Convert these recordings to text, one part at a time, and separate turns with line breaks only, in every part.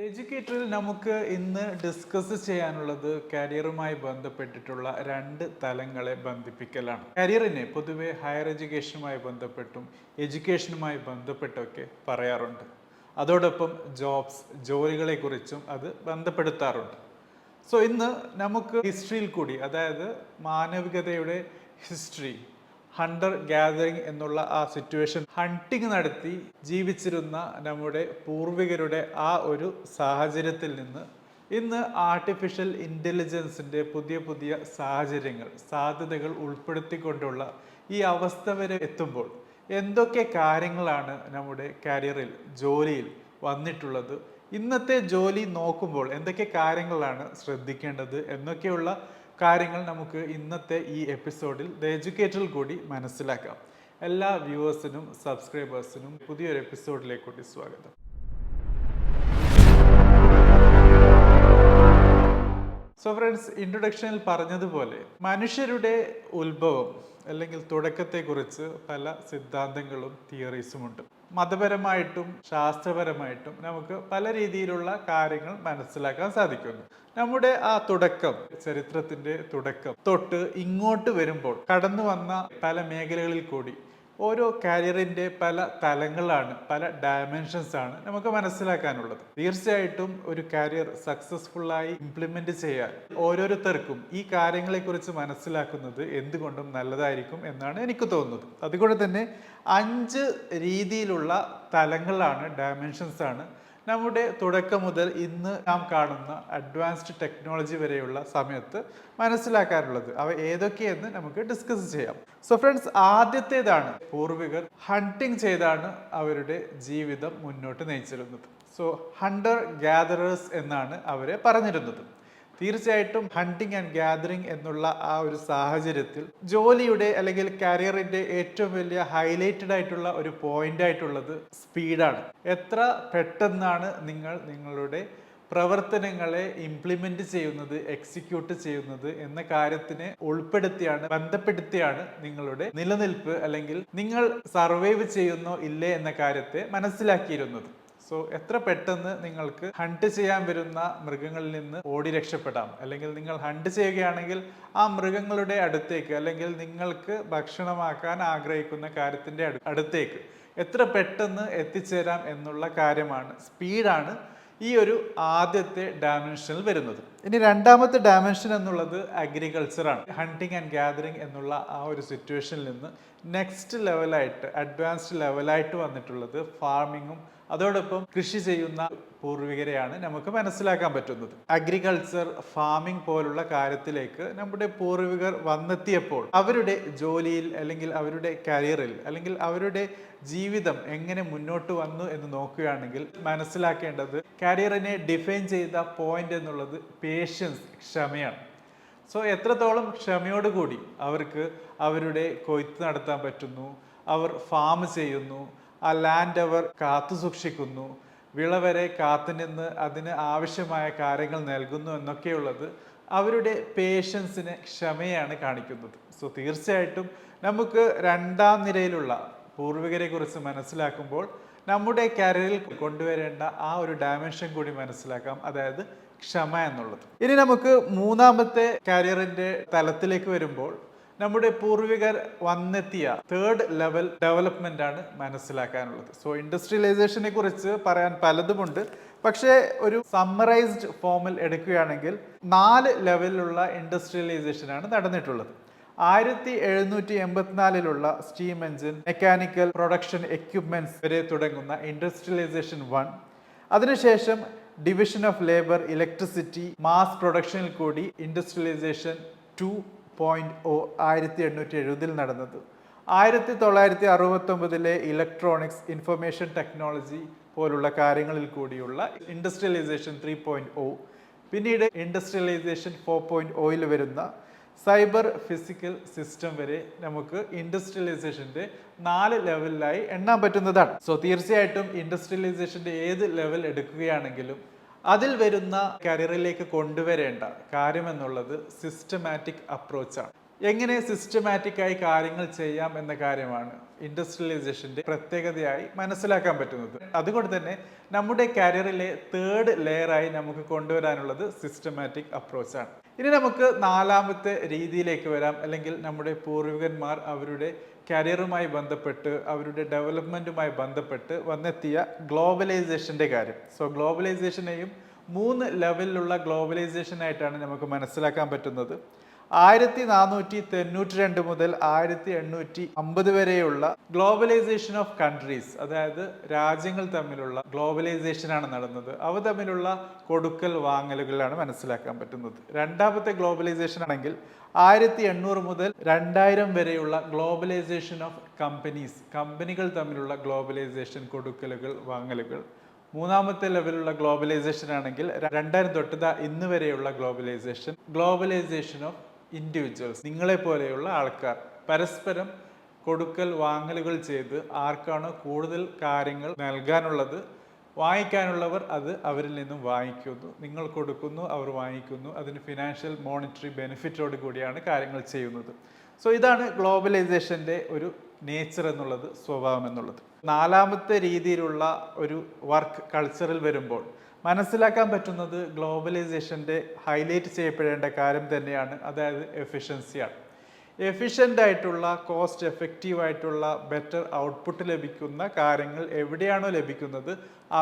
എഡ്യൂക്കേറ്ററിൽ നമുക്ക് ഇന്ന് ഡിസ്കസ് ചെയ്യാനുള്ളത് കരിയറുമായി ബന്ധപ്പെട്ടിട്ടുള്ള രണ്ട് തലങ്ങളെ ബന്ധിപ്പിക്കലാണ്. കരിയറിനെ പൊതുവെ ഹയർ എഡ്യൂക്കേഷനുമായി ബന്ധപ്പെട്ടും എഡ്യൂക്കേഷനുമായി ബന്ധപ്പെട്ടൊക്കെ പറയാറുണ്ട്. അതോടൊപ്പം ജോലികളെക്കുറിച്ചും അത് ബന്ധപ്പെടുത്താറുണ്ട്. സോ ഇന്ന് നമുക്ക് ഹിസ്റ്ററിയിൽ കൂടി, അതായത് മാനവികതയുടെ ഹിസ്റ്ററി, ഹണ്ടർ ഗ്യാതറിംഗ് എന്നുള്ള ആ സിറ്റുവേഷൻ, ഹണ്ടിങ് നടത്തി ജീവിച്ചിരുന്ന നമ്മുടെ പൂർവികരുടെ ആ ഒരു സാഹചര്യത്തിൽ നിന്ന് ഇന്ന് ആർട്ടിഫിഷ്യൽ ഇൻ്റലിജൻസിൻ്റെ പുതിയ പുതിയ സാധ്യതകൾ ഉൾപ്പെടുത്തിക്കൊണ്ടുള്ള ഈ അവസ്ഥ വരെ എത്തുമ്പോൾ എന്തൊക്കെ കാര്യങ്ങളാണ് നമ്മുടെ കരിയറിൽ, ജോലിയിൽ വന്നിട്ടുള്ളത്, ഇന്നത്തെ ജോലി നോക്കുമ്പോൾ എന്തൊക്കെ കാര്യങ്ങളാണ് ശ്രദ്ധിക്കേണ്ടത് എന്നൊക്കെയുള്ള കാര്യങ്ങൾ നമുക്ക് ഇന്നത്തെ ഈ എപ്പിസോഡിൽ ദ എഡ്യൂക്കേറ്ററിൽ കൂടി മനസ്സിലാക്കാം. എല്ലാ വ്യൂവേഴ്സിനും സബ്സ്ക്രൈബേഴ്സിനും പുതിയൊരു എപ്പിസോഡിലേക്ക് കൂടി സ്വാഗതം. സോ ഫ്രണ്ട്സ്, ഇൻട്രൊഡക്ഷനിൽ പറഞ്ഞതുപോലെ മനുഷ്യരുടെ ഉത്ഭവം അല്ലെങ്കിൽ തുടക്കത്തെക്കുറിച്ച് പല സിദ്ധാന്തങ്ങളും തിയറീസുമുണ്ട്. മതപരമായിട്ടും ശാസ്ത്രപരമായിട്ടും നമുക്ക് പല രീതിയിലുള്ള കാര്യങ്ങൾ മനസ്സിലാക്കാൻ സാധിക്കുന്നു. നമ്മുടെ ആ തുടക്കം, ചരിത്രത്തിന്റെ തുടക്കം തൊട്ട് ഇങ്ങോട്ട് വരുമ്പോൾ കടന്നു വന്ന പല മേഖലകളിൽ കൂടി ഓരോ കരിയറിന്റെ പല തലങ്ങളാണ്, പല ഡയമെൻഷൻസ് ആണ് നമുക്ക് മനസ്സിലാക്കാനുള്ളത്. തീർച്ചയായിട്ടും ഒരു കരിയർ സക്സസ്ഫുള്ളായി ഇംപ്ലിമെന്റ് ചെയ്യാൻ ഓരോരുത്തർക്കും ഈ കാര്യങ്ങളെക്കുറിച്ച് മനസ്സിലാക്കുന്നത് എന്തുകൊണ്ടും നല്ലതായിരിക്കും എന്നാണ് എനിക്ക് തോന്നുന്നത്. അതുകൊണ്ട് തന്നെ 5 രീതിയിലുള്ള തലങ്ങളാണ്, ഡയമെൻഷൻസ് ആണ് നമ്മുടെ തുടക്കം മുതൽ ഇന്ന് നാം കാണുന്ന അഡ്വാൻസ്ഡ് ടെക്നോളജി വരെയുള്ള സമയത്ത് മനസ്സിലാക്കാറുള്ളത്. അവ ഏതൊക്കെയെന്ന് നമുക്ക് ഡിസ്കസ് ചെയ്യാം. സോ ഫ്രണ്ട്സ്, ആദ്യത്തേതാണ് പൂർവികർ ഹണ്ടിങ് ചെയ്താണ് അവരുടെ ജീവിതം മുന്നോട്ട് നയിച്ചിരുന്നത്. സോ ഹണ്ടർ ഗ്യാദറേഴ്സ് എന്നാണ് അവരെ പറഞ്ഞിരുന്നത്. തീർച്ചയായിട്ടും ഹണ്ടിങ് ആൻഡ് ഗ്യാദറിംഗ് എന്നുള്ള ആ ഒരു സാഹചര്യത്തിൽ ജോലിയുടെ അല്ലെങ്കിൽ കരിയറിന്റെ ഏറ്റവും വലിയ ഹൈലൈറ്റഡ് ആയിട്ടുള്ള ഒരു പോയിന്റ് ആയിട്ടുള്ളത് സ്പീഡാണ്. എത്ര പെട്ടെന്നാണ് നിങ്ങൾ നിങ്ങളുടെ പ്രവർത്തനങ്ങളെ ഇംപ്ലിമെന്റ് ചെയ്യുന്നത്, എക്സിക്യൂട്ട് ചെയ്യുന്നത് എന്ന കാര്യത്തിനെ ബന്ധപ്പെടുത്തിയാണ് നിങ്ങളുടെ നിലനിൽപ്പ് അല്ലെങ്കിൽ നിങ്ങൾ സർവൈവ് ചെയ്യുന്നോ ഇല്ലേ എന്ന കാര്യത്തെ മനസ്സിലാക്കിയിരുന്നത്. സോ എത്ര പെട്ടെന്ന് നിങ്ങൾക്ക് ഹണ്ട് ചെയ്യാൻ വരുന്ന മൃഗങ്ങളിൽ നിന്ന് ഓടി രക്ഷപ്പെടാം, അല്ലെങ്കിൽ നിങ്ങൾ ഹണ്ട് ചെയ്യുകയാണെങ്കിൽ ആ മൃഗങ്ങളുടെ അടുത്തേക്ക്, അല്ലെങ്കിൽ നിങ്ങൾക്ക് ഭക്ഷണമാക്കാൻ ആഗ്രഹിക്കുന്ന കാര്യത്തിന്റെ അടുത്തേക്ക് എത്ര പെട്ടെന്ന് എത്തിച്ചേരാം എന്നുള്ള കാര്യമാണ്, സ്പീഡാണ് ഈ ഒരു ആദ്യത്തെ ഡയമെൻഷനിൽ വരുന്നത്. ഇനി രണ്ടാമത്തെ ഡയമെൻഷൻ എന്നുള്ളത് അഗ്രികൾച്ചറാണ്. ഹണ്ടിങ് ആൻഡ് ഗ്യാദറിംഗ് എന്നുള്ള ആ ഒരു സിറ്റുവേഷനിൽ നിന്ന് നെക്സ്റ്റ് ലെവലായിട്ട്, അഡ്വാൻസ്ഡ് ലെവലായിട്ട് വന്നിട്ടുള്ളത് ഫാർമിങ്ങും അതോടൊപ്പം കൃഷി ചെയ്യുന്ന പൂർവികരെയാണ് നമുക്ക് മനസ്സിലാക്കാൻ പറ്റുന്നത്. അഗ്രികൾച്ചർ, ഫാമിംഗ് പോലുള്ള കാര്യത്തിലേക്ക് നമ്മുടെ പൂർവികർ വന്നെത്തിയപ്പോൾ അവരുടെ ജോലിയിൽ അല്ലെങ്കിൽ അവരുടെ കരിയറിൽ അല്ലെങ്കിൽ അവരുടെ ജീവിതം എങ്ങനെ മുന്നോട്ട് വന്നു എന്ന് നോക്കുകയാണെങ്കിൽ മനസ്സിലാക്കേണ്ടത് കരിയറിനെ ഡിഫൈൻ ചെയ്ത പോയിന്റ് എന്നുള്ളത് പേഷ്യൻസ്, ക്ഷമയാണ്. സോ എത്രത്തോളം ക്ഷമയോടുകൂടി അവർക്ക് അവരുടെ കൊയ്ത്ത് നടത്താൻ പറ്റുന്നു, അവർ ഫാം ചെയ്യുന്നു, ആ ലാൻഡ് അവർ കാത്തു സൂക്ഷിക്കുന്നു, വിളവരെ കാത്തുനിന്ന് അതിന് ആവശ്യമായ കാര്യങ്ങൾ നൽകുന്നു എന്നൊക്കെയുള്ളത് അവരുടെ പേഷ്യൻസിനെ, ക്ഷമയാണ് കാണിക്കുന്നത്. സോ തീർച്ചയായിട്ടും നമുക്ക് രണ്ടാം നിരയിലുള്ള പൂർവികരെ കുറിച്ച് മനസ്സിലാക്കുമ്പോൾ നമ്മുടെ കരിയറിൽ കൊണ്ടുവരേണ്ട ആ ഒരു ഡയമെൻഷൻ കൂടി മനസ്സിലാക്കാം, അതായത് ക്ഷമ എന്നുള്ളത്. ഇനി നമുക്ക് മൂന്നാമത്തെ കരിയറിന്റെ തലത്തിലേക്ക് വരുമ്പോൾ നമ്മുടെ പൂർവികർ വന്നെത്തിയ തേർഡ് ലെവൽ ഡെവലപ്മെന്റ് ആണ് മനസ്സിലാക്കാനുള്ളത്. സോ ഇൻഡസ്ട്രിയലൈസേഷനെ കുറിച്ച് പറയാൻ പലതുമുണ്ട്, പക്ഷേ ഒരു സമ്മറൈസ്ഡ് ഫോമിൽ എടുക്കുകയാണെങ്കിൽ 4 ലെവലിലുള്ള ഇൻഡസ്ട്രിയലൈസേഷൻ ആണ് നടന്നിട്ടുള്ളത്. 1784 steam engine, mechanical production equipments വരെ തുടങ്ങുന്ന ഇൻഡസ്ട്രിയലൈസേഷൻ 1. അതിനുശേഷം division of labour, electricity, mass പ്രൊഡക്ഷനിൽ കൂടി ഇൻഡസ്ട്രിയലൈസേഷൻ 2.0 1870 നടന്നത്. 1969 ഇലക്ട്രോണിക്സ്, ഇൻഫർമേഷൻ ടെക്നോളജി പോലുള്ള കാര്യങ്ങളിൽ കൂടിയുള്ള ഇൻഡസ്ട്രിയലൈസേഷൻ 3.0. പിന്നീട് ഇൻഡസ്ട്രിയലൈസേഷൻ 4.0 വരുന്ന സൈബർ ഫിസിക്കൽ സിസ്റ്റം വരെ നമുക്ക് ഇൻഡസ്ട്രിയലൈസേഷന്റെ 4 ലെവലിലായി എണ്ണാൻ പറ്റുന്നതാണ്. സോ തീർച്ചയായിട്ടും ഇൻഡസ്ട്രിയലൈസേഷന്റെ ഏത് ലെവൽ എടുക്കുകയാണെങ്കിലും അതിൽ വരുന്ന കരിയറിലേക്ക് കൊണ്ടുവരേണ്ട കാര്യം എന്നുള്ളത് സിസ്റ്റമാറ്റിക് അപ്രോച്ചാണ്. എങ്ങനെ സിസ്റ്റമാറ്റിക്കായി കാര്യങ്ങൾ ചെയ്യാം എന്ന കാര്യമാണ് ഇൻഡസ്ട്രിയലൈസേഷൻ്റെ പ്രത്യേകതയായി മനസ്സിലാക്കാൻ പറ്റുന്നത്. അതുകൊണ്ട് തന്നെ നമ്മുടെ കരിയറിലെ തേർഡ് ലെയറായി നമുക്ക് കൊണ്ടുവരാനുള്ളത് സിസ്റ്റമാറ്റിക് അപ്രോച്ചാണ്. ഇനി നമുക്ക് നാലാമത്തെ രീതിയിലേക്ക് വരാം, അല്ലെങ്കിൽ നമ്മുടെ പൂർവികന്മാർ അവരുടെ കരിയറുമായി ബന്ധപ്പെട്ട് അവരുടെ ഡെവലപ്മെൻറ്റുമായി ബന്ധപ്പെട്ട് വന്നെത്തിയ ഗ്ലോബലൈസേഷൻ്റെ കാര്യം. സോ ഗ്ലോബലൈസേഷനെയും 3 ലെവലിലുള്ള ഗ്ലോബലൈസേഷൻ ആയിട്ടാണ് നമുക്ക് മനസ്സിലാക്കാൻ പറ്റുന്നത്. 1492 മുതൽ 1850 വരെയുള്ള ഗ്ലോബലൈസേഷൻ ഓഫ് കൺട്രീസ്, അതായത് രാജ്യങ്ങൾ തമ്മിലുള്ള ഗ്ലോബലൈസേഷനാണ് നടന്നത്. അവ തമ്മിലുള്ള കൊടുക്കൽ വാങ്ങലുകളാണ് മനസ്സിലാക്കാൻ പറ്റുന്നത്. രണ്ടാമത്തെ ഗ്ലോബലൈസേഷൻ ആണെങ്കിൽ 1800 മുതൽ 2000 വരെയുള്ള ഗ്ലോബലൈസേഷൻ ഓഫ് കമ്പനീസ്, കമ്പനികൾ തമ്മിലുള്ള ഗ്ലോബലൈസേഷൻ, കൊടുക്കലുകൾ വാങ്ങലുകൾ. മൂന്നാമത്തെ ലെവലുള്ള ഗ്ലോബലൈസേഷൻ ആണെങ്കിൽ 2000 തൊട്ട് ഇന്ന് വരെയുള്ള ഗ്ലോബലൈസേഷൻ ഓഫ് ഇൻഡിവിജ്വൽസ്, നിങ്ങളെ പോലെയുള്ള ആൾക്കാർ പരസ്പരം കൊടുക്കൽ വാങ്ങലുകൾ ചെയ്ത് ആർക്കാണോ കൂടുതൽ കാര്യങ്ങൾ നൽകാനുള്ളത്, വാങ്ങിക്കാനുള്ളവർ അത് അവരിൽ നിന്നും വാങ്ങിക്കുന്നു, നിങ്ങൾ കൊടുക്കുന്നു, അവർ വാങ്ങിക്കുന്നു. അതിന് ഫിനാൻഷ്യൽ മോണിറ്ററി ബെനിഫിറ്റോട് കൂടിയാണ് കാര്യങ്ങൾ ചെയ്യുന്നത്. സോ ഇതാണ് ഗ്ലോബലൈസേഷൻ്റെ ഒരു നേച്ചർ എന്നുള്ളത്, സ്വഭാവം എന്നുള്ളത്. നാലാമത്തെ രീതിയിലുള്ള ഒരു വർക്ക് കൾച്ചറിൽ വരുമ്പോൾ മനസ്സിലാക്കാൻ പറ്റുന്നത് ഗ്ലോബലൈസേഷൻ്റെ ഹൈലൈറ്റ് ചെയ്യപ്പെടേണ്ട കാര്യം തന്നെയാണ്, അതായത് എഫിഷ്യൻസിയാണ്. എഫിഷ്യൻ്റ് ആയിട്ടുള്ള, കോസ്റ്റ് എഫക്റ്റീവ് ആയിട്ടുള്ള, ബെറ്റർ ഔട്ട്പുട്ട് ലഭിക്കുന്ന കാര്യങ്ങൾ എവിടെയാണോ ലഭിക്കുന്നത്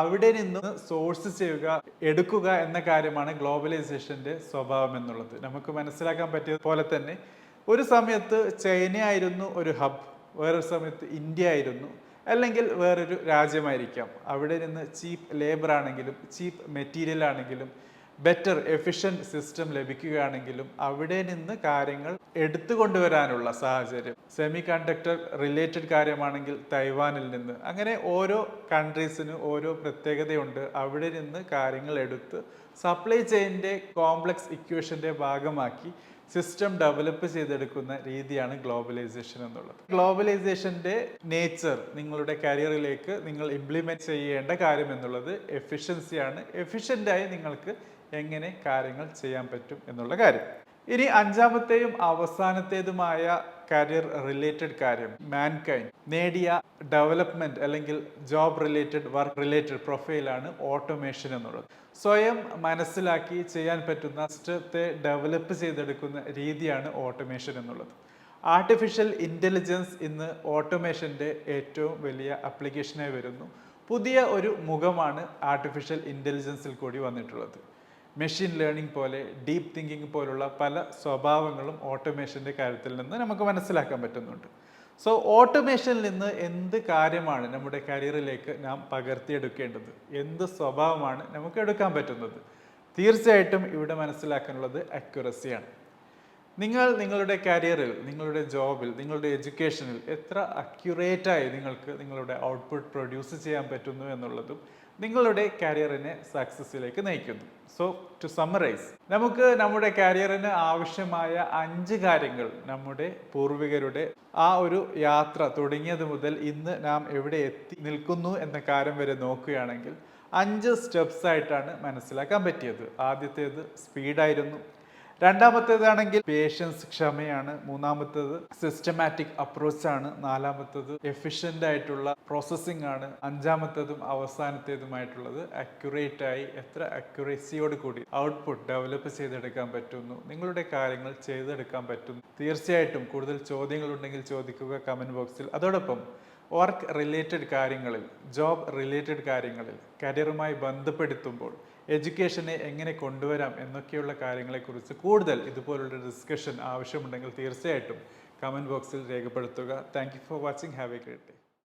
അവിടെ നിന്ന് സോഴ്സ് ചെയ്യുക, എടുക്കുക എന്ന കാര്യമാണ് ഗ്ലോബലൈസേഷൻ്റെ സ്വഭാവം എന്നുള്ളത്. നമുക്ക് മനസ്സിലാക്കാൻ പറ്റിയ പോലെ തന്നെ ഒരു സമയത്ത് ചൈന ആയിരുന്നു ഒരു ഹബ്, വേറൊരു സമയത്ത് ഇന്ത്യ ആയിരുന്നു, അല്ലെങ്കിൽ വേറൊരു രാജ്യമായിരിക്കാം. അവിടെ നിന്ന് ചീപ്പ് ലേബർ ആണെങ്കിലും ചീപ്പ് മെറ്റീരിയൽ ആണെങ്കിലും ബെറ്റർ എഫിഷ്യൻറ്റ് സിസ്റ്റം ലഭിക്കുകയാണെങ്കിലും അവിടെ നിന്ന് കാര്യങ്ങൾ എടുത്തു കൊണ്ടുവരാനുള്ള സാഹചര്യം, സെമി കണ്ടക്ടർ റിലേറ്റഡ് കാര്യമാണെങ്കിൽ തൈവാനിൽ നിന്ന്, അങ്ങനെ ഓരോ കൺട്രീസിന് ഓരോ പ്രത്യേകതയുണ്ട്. അവിടെ നിന്ന് കാര്യങ്ങൾ എടുത്ത് സപ്ലൈ ചെയിൻ്റെ കോംപ്ലക്സ് ഇക്വേഷൻ്റെ ഭാഗമാക്കി സിസ്റ്റം ഡെവലപ്പ് ചെയ്തെടുക്കുന്ന രീതിയാണ് ഗ്ലോബലൈസേഷൻ എന്നുള്ളത്. ഗ്ലോബലൈസേഷൻ്റെ നേച്ചർ നിങ്ങളുടെ കരിയറിലേക്ക് നിങ്ങൾ ഇംപ്ലിമെൻറ്റ് ചെയ്യേണ്ട കാര്യം എന്നുള്ളത് എഫിഷ്യൻസിയാണ്. എഫിഷ്യൻ്റായി നിങ്ങൾക്ക് എങ്ങനെ കാര്യങ്ങൾ ചെയ്യാൻ പറ്റും എന്നുള്ള കാര്യം. ഇനി അഞ്ചാമത്തെയും അവസാനത്തേതുമായ കരിയർ റിലേറ്റഡ് കാര്യം, മാൻകൈൻഡ് നേടിയ ഡെവലപ്മെൻറ്റ് അല്ലെങ്കിൽ ജോബ് റിലേറ്റഡ്, വർക്ക് റിലേറ്റഡ് പ്രൊഫൈലാണ് ഓട്ടോമേഷൻ എന്നുള്ളത്. സ്വയം മനസ്സിലാക്കി ചെയ്യാൻ പറ്റുന്ന സിസ്റ്റത്തെ ഡെവലപ്പ് ചെയ്തെടുക്കുന്ന രീതിയാണ് ഓട്ടോമേഷൻ എന്നുള്ളത്. ആർട്ടിഫിഷ്യൽ ഇൻ്റലിജൻസ് ഇന്ന് ഓട്ടോമേഷൻ്റെ ഏറ്റവും വലിയ ആപ്ലിക്കേഷനായി വരുന്നു. പുതിയ ഒരു മുഖമാണ് ആർട്ടിഫിഷ്യൽ ഇൻ്റലിജൻസിൽ കൂടി വന്നിട്ടുള്ളത്. മെഷീൻ ലേണിംഗ് പോലെ, ഡീപ്പ് തിങ്കിങ് പോലുള്ള പല സ്വഭാവങ്ങളും ഓട്ടോമേഷൻ്റെ കാര്യത്തിൽ നിന്ന് നമുക്ക് മനസ്സിലാക്കാൻ പറ്റുന്നുണ്ട്. സോ ഓട്ടോമേഷനിൽ നിന്ന് എന്ത് കാര്യമാണ് നമ്മുടെ കരിയറിലേക്ക് നാം പകർത്തിയെടുക്കേണ്ടത്, എന്ത് സ്വഭാവമാണ് നമുക്ക് എടുക്കാൻ പറ്റുന്നത്? തീർച്ചയായിട്ടും ഇവിടെ മനസ്സിലാക്കാനുള്ളത് അക്യുറസിയാണ്. നിങ്ങൾ നിങ്ങളുടെ കരിയറിൽ, നിങ്ങളുടെ ജോബിൽ, നിങ്ങളുടെ എഡ്യൂക്കേഷനിൽ എത്ര അക്യുറേറ്റായി നിങ്ങൾക്ക് നിങ്ങളുടെ ഔട്ട്പുട്ട് പ്രൊഡ്യൂസ് ചെയ്യാൻ പറ്റുന്നു എന്നുള്ളതും നിങ്ങളുടെ കരിയറിനെ സക്സസ്സിലേക്ക് നയിക്കുന്നു. സോ ടു സമ്മറൈസ്, നമുക്ക് നമ്മുടെ കരിയറിന് ആവശ്യമായ 5 കാര്യങ്ങൾ നമ്മുടെ പൂർവികരുടെ ആ ഒരു യാത്ര തുടങ്ങിയത് മുതൽ ഇന്ന് നാം എവിടെ എത്തി നിൽക്കുന്നു എന്ന കാര്യം വരെ നോക്കുകയാണെങ്കിൽ 5 സ്റ്റെപ്സ് ആയിട്ടാണ് മനസ്സിലാക്കാൻ പറ്റിയത്. ആദ്യത്തേത് സ്പീഡായിരുന്നു. രണ്ടാമത്തേതാണെങ്കിൽ പേഷ്യൻസ്, ക്ഷമയാണ്. മൂന്നാമത്തേത് സിസ്റ്റമാറ്റിക് അപ്രോച്ചാണ്. നാലാമത്തേത് എഫിഷ്യൻ്റ് ആയിട്ടുള്ള പ്രോസസ്സിംഗ് ആണ്. അഞ്ചാമത്തേതും അവസാനത്തേതുമായിട്ടുള്ളത് അക്യുറേറ്റായി, എത്ര അക്യുറസിയോട് കൂടി ഔട്ട്പുട്ട് ഡെവലപ്പ് ചെയ്തെടുക്കാൻ പറ്റുന്നു, നിങ്ങളുടെ കാര്യങ്ങൾ ചെയ്തെടുക്കാൻ പറ്റുന്നു. തീർച്ചയായിട്ടും കൂടുതൽ ചോദ്യങ്ങളുണ്ടെങ്കിൽ ചോദിക്കുക കമൻറ്റ് ബോക്സിൽ. അതോടൊപ്പം വർക്ക് റിലേറ്റഡ് കാര്യങ്ങളിൽ, ജോബ് റിലേറ്റഡ് കാര്യങ്ങളിൽ, കരിയറുമായി ബന്ധപ്പെടുത്തുമ്പോൾ എഡ്യൂക്കേഷനെ എങ്ങനെ കൊണ്ടുവരാം എന്നൊക്കെയുള്ള കാര്യങ്ങളെക്കുറിച്ച് കൂടുതൽ ഇതുപോലുള്ള ഡിസ്കഷൻ ആവശ്യമുണ്ടെങ്കിൽ തീർച്ചയായിട്ടും കമൻറ്റ് ബോക്സിൽ രേഖപ്പെടുത്തുക. Thank you for watching. Have A great day.